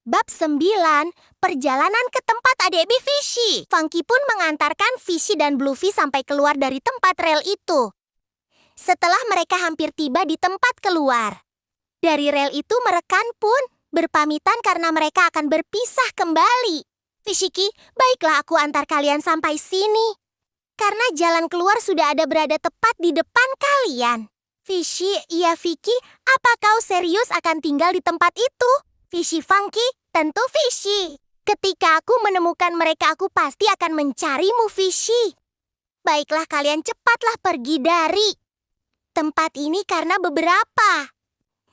Bab 9, perjalanan ke tempat adik Fishy. Funky pun mengantarkan Fishy dan Bluffy sampai keluar dari tempat rel itu. Setelah mereka hampir tiba di tempat keluar, dari rel itu mereka pun berpamitan karena mereka akan berpisah kembali. Fishy, baiklah aku antar kalian sampai sini. Karena jalan keluar sudah ada berada tepat di depan kalian. Fishy, iya Vicky, apa kau serius akan tinggal di tempat itu? Fishy Funky, tentu Fishy. Ketika aku menemukan mereka, aku pasti akan mencarimu, Fishy. Baiklah, kalian cepatlah pergi dari tempat ini karena beberapa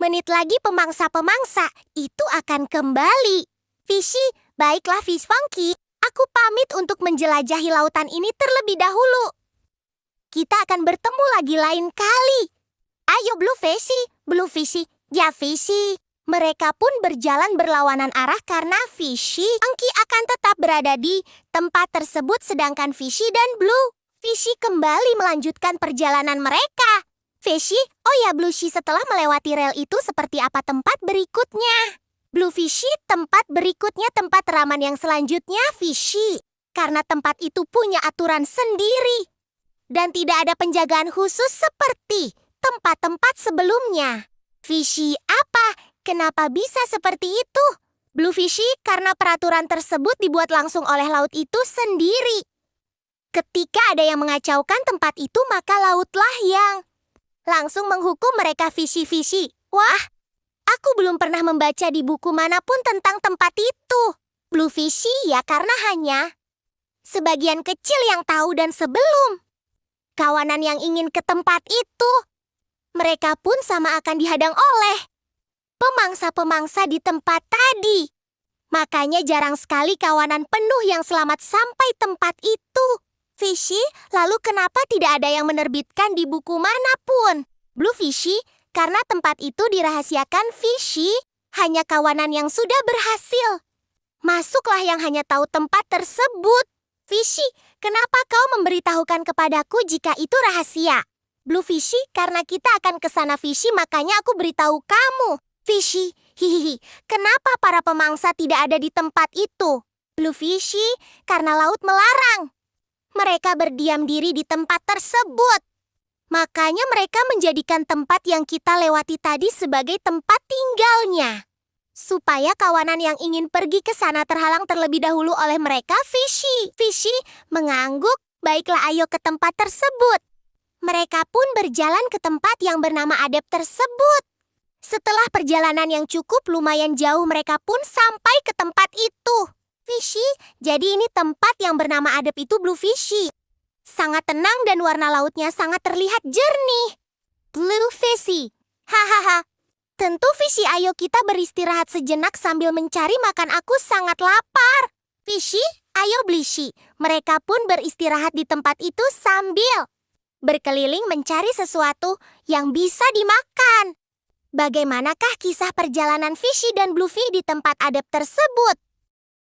menit lagi pemangsa-pemangsa itu akan kembali. Fishy, baiklah Fish Funky, aku pamit untuk menjelajahi lautan ini terlebih dahulu. Kita akan bertemu lagi lain kali. Ayo Blue Fishy, ya Fishy. Mereka pun berjalan berlawanan arah karena Fishy Funky akan tetap berada di tempat tersebut sedangkan Fishy dan Blue Fishy kembali melanjutkan perjalanan mereka. Fishy, oh ya Blue Fishy, setelah melewati rel itu seperti apa tempat berikutnya? Blue Fishy, tempat berikutnya tempat raman yang selanjutnya Fishy. Karena tempat itu punya aturan sendiri. Dan tidak ada penjagaan khusus seperti tempat-tempat sebelumnya. Fishy, apa? Kenapa bisa seperti itu? Blue Fishy, karena peraturan tersebut dibuat langsung oleh laut itu sendiri. Ketika ada yang mengacaukan tempat itu, maka lautlah yang langsung menghukum mereka. Fishy. Wah, aku belum pernah membaca di buku manapun tentang tempat itu. Blue Fishy, ya karena hanya sebagian kecil yang tahu dan sebelum kawanan yang ingin ke tempat itu, mereka pun sama akan dihadang oleh pemangsa-pemangsa di tempat tadi. Makanya jarang sekali kawanan penuh yang selamat sampai tempat itu. Fishy, lalu kenapa tidak ada yang menerbitkan di buku manapun? Blue Fishy, karena tempat itu dirahasiakan Fishy. Hanya kawanan yang sudah berhasil masuklah yang hanya tahu tempat tersebut. Fishy, kenapa kau memberitahukan kepadaku jika itu rahasia? Blue Fishy, karena kita akan ke sana Fishy, makanya aku beritahu kamu. Fishy, hihihi, kenapa para pemangsa tidak ada di tempat itu? Blue Fishy, karena laut melarang mereka berdiam diri di tempat tersebut. Makanya mereka menjadikan tempat yang kita lewati tadi sebagai tempat tinggalnya. Supaya kawanan yang ingin pergi ke sana terhalang terlebih dahulu oleh mereka. Fishy mengangguk, baiklah ayo ke tempat tersebut. Mereka pun berjalan ke tempat yang bernama Adep tersebut. Setelah perjalanan yang cukup lumayan jauh, mereka pun sampai ke tempat itu. Fishy, jadi ini tempat yang bernama Adep itu Blue Fishy. Sangat tenang dan warna lautnya sangat terlihat jernih. Blue Fishy, hahaha. Tentu Fishy, ayo kita beristirahat sejenak sambil mencari makan, aku sangat lapar. Fishy, ayo Blishy. Mereka pun beristirahat di tempat itu sambil berkeliling mencari sesuatu yang bisa dimakan. Bagaimanakah kisah perjalanan Fishy dan Bluffy di tempat Adep tersebut?